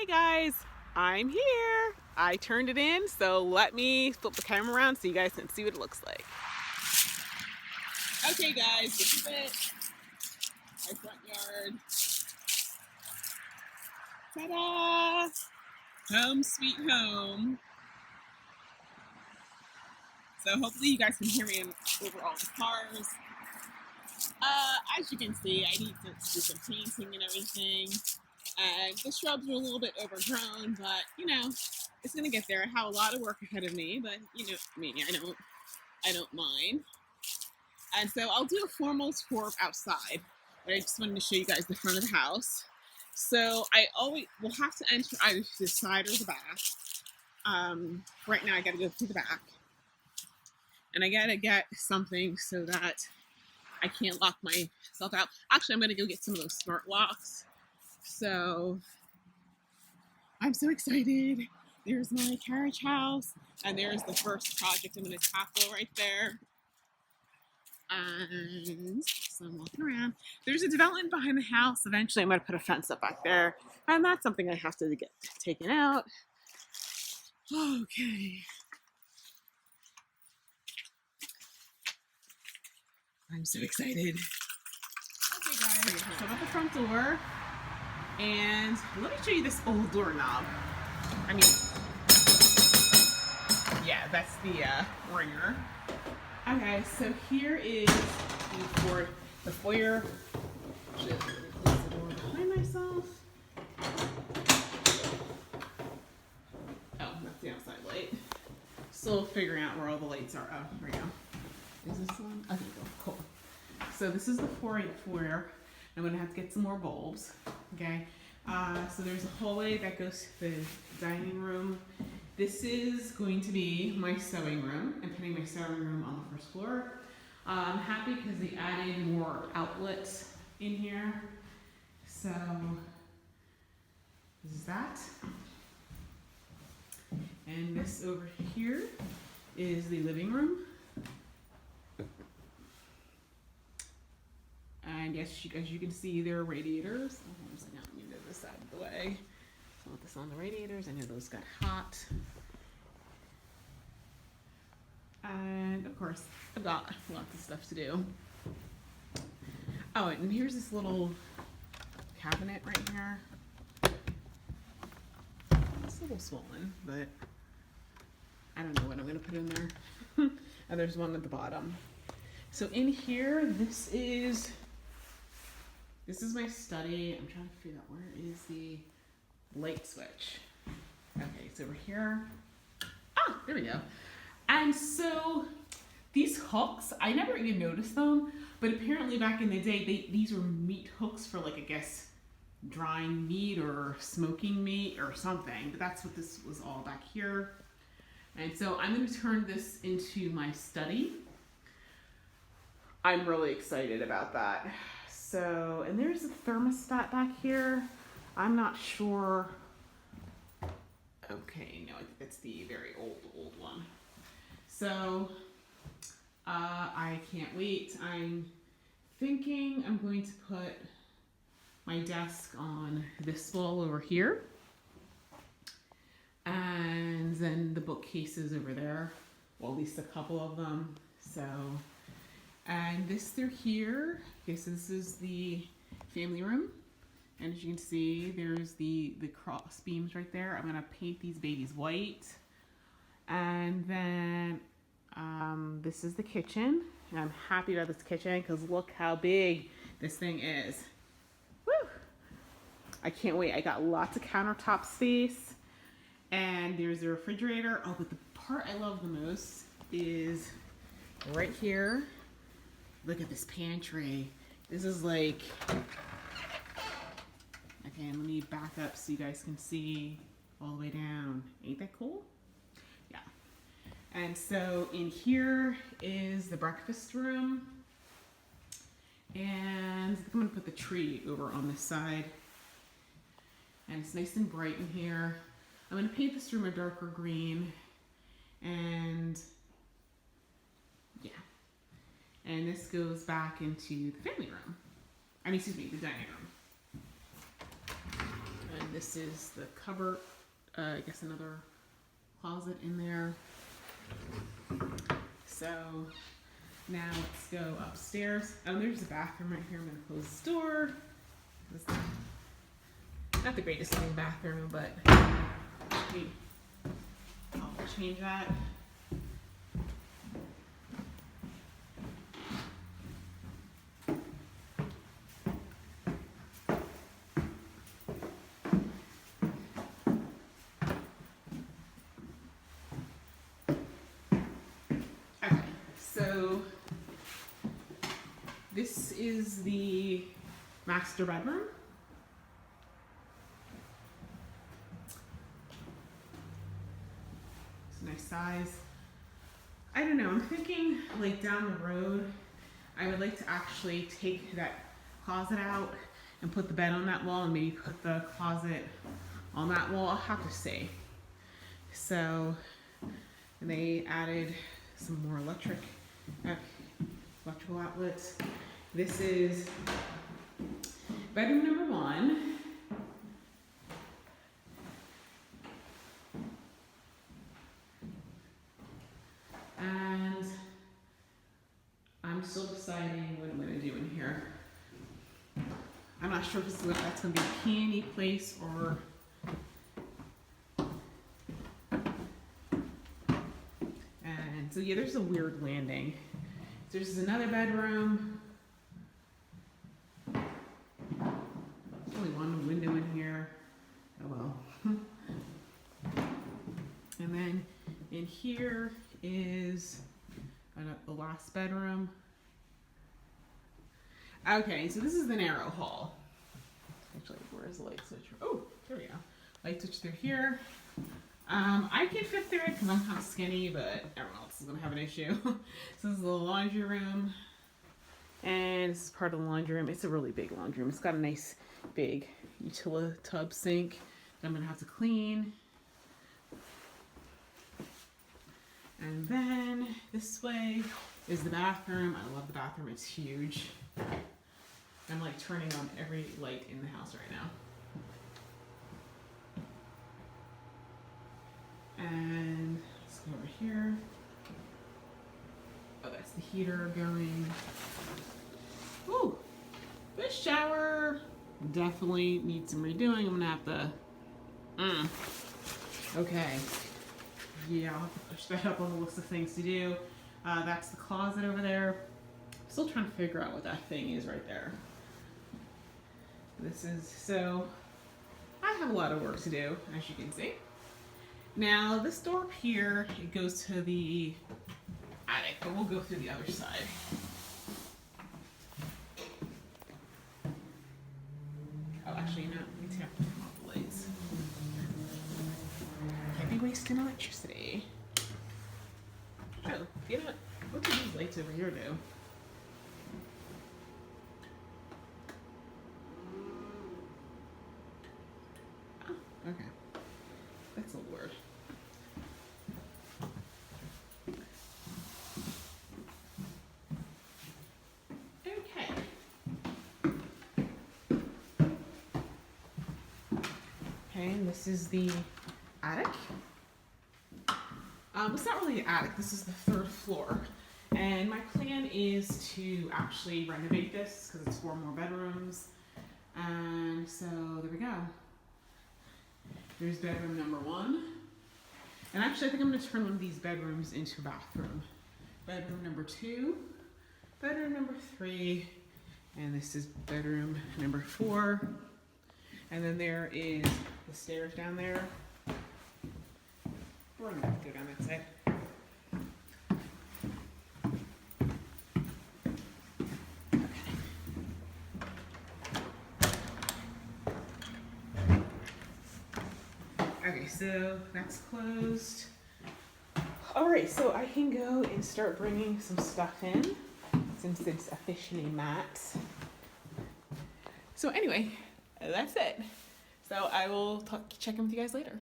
Hey guys, I'm here. I turned it in, so let me flip the camera around so you guys can see what it looks like. Okay guys, this is it. My front yard. Ta-da! Home sweet home. So hopefully you guys can hear me over all the cars. As you can see, I need to do some painting and everything. The shrubs are a little bit overgrown, but you know, it's gonna get there. I have a lot of work ahead of me, but you know me, I don't mind. And so I'll do a formal tour of outside, but I just wanted to show you guys the front of the house. So I always will have to enter either the side or the back. Right now I gotta go through the back. And I gotta get something so that I can't lock myself out. Actually, I'm gonna go get some of those smart locks. So I'm so excited. There's my carriage house, and there's the first project I'm gonna tackle right there. And so I'm walking around. There's a development behind the house. Eventually I'm gonna put a fence up back there, and that's something I have to get taken out. Okay. I'm so excited. Okay guys, so I'm at the front door, and let me show you this old doorknob. I mean, yeah, that's the ringer. Okay, so here is the foyer. Should I close the door behind myself? Oh, that's the outside light. Still figuring out where all the lights are. Oh, here we go. Is this one? Okay, cool. So this is the foyer. I'm gonna have to get some more bulbs. Okay. So there's a hallway that goes to the dining room. This is going to be my sewing room. I'm putting my sewing room on the first floor. I'm happy because they added more outlets in here. So this is that. And this over here is the living room. And yes, as you can see, there are radiators. Let me move this out of the way. So put this on the radiators. I know those got hot. And of course, I've got lots of stuff to do. Oh, and here's this little cabinet right here. It's a little swollen, but I don't know what I'm gonna put in there. And there's one at the bottom. So in here, this is my study. I'm trying to figure out where is the light switch. Okay, it's over here. Ah, there we go. And so these hooks, I never even noticed them, but apparently back in the day, these were meat hooks for, like, I guess, drying meat or smoking meat or something. But that's what this was all back here. And so I'm going to turn this into my study. I'm really excited about that. So, and there's a thermostat back here. I'm not sure. Okay, no, I think that's the very old one. So, I can't wait. I'm thinking I'm going to put my desk on this wall over here. And then the bookcases over there. Well, at least a couple of them. So, and this through here. Okay, so this is the family room. And as you can see, there's the cross beams right there. I'm gonna paint these babies white. And then this is the kitchen. And I'm happy about this kitchen because look how big this thing is. Woo! I can't wait. I got lots of countertop space. And there's a refrigerator. Oh, but the part I love the most is right here. Look at this pantry. This is like, okay, let me back up so you guys can see all the way down. Ain't that cool? Yeah. And so in here is the breakfast room. And I'm gonna put the tree over on this side. And it's nice and bright in here. I'm gonna paint this room a darker green. And yeah. And this goes back into the family room. I mean, excuse me, the dining room. And this is the cupboard. I guess another closet in there. So now let's go upstairs. Oh, there's the bathroom right here. I'm gonna close this door. This is not the greatest looking bathroom, but I'll change that. Okay, so this is the master bedroom. It's a nice size. I don't know, I'm thinking like down the road, I would like to actually take that closet out and put the bed on that wall and maybe put the closet on that wall. I'll have to see. So they added some more electrical outlets. This is bedroom number 1. And I'm still deciding what I'm going to do in here. I'm not sure if that's going to be a peony place or... And so yeah, there's a weird landing. There's another bedroom. Only one window in here. Oh well. And then in here is the last bedroom. Okay, so this is the narrow hall. Actually, where's the light switch? Oh, there we go. Light switch through here. I can fit through it because I'm kind of skinny, but everyone else is going to have an issue. So this is the laundry room. And this is part of the laundry room. It's a really big laundry room. It's got a nice big utility tub sink that I'm going to have to clean. And then this way is the bathroom. I love the bathroom. It's huge. I'm like turning on every light in the house right now. And let's go over here. Oh, that's the heater going. Ooh, this shower definitely needs some redoing. I'm gonna have to, okay. Yeah, I'll have to push that up on the list of things to do. That's the closet over there. I'm still trying to figure out what that thing is right there. This is, so I have a lot of work to do, as you can see. Now, this door up here, it goes to the attic, but we'll go through the other side. Oh, actually, no, let me turn off the lights. Can't be wasting electricity. Oh, you know what do these lights over here do? Oh, okay. That's a little weird. Okay. Okay, and this is the attic. It's not really the attic, this is the 3rd floor. And my plan is to actually renovate this because it's 4 more bedrooms. And so there we go. There's bedroom number 1. And actually, I think I'm going to turn one of these bedrooms into a bathroom. Bedroom number 2, bedroom number 3, and this is bedroom number 4. And then there is the stairs down there. We're going to have to go down that side. Okay, so that's closed. All right, so I can go and start bringing some stuff in since it's officially matte. So anyway, that's it. So I will check in with you guys later.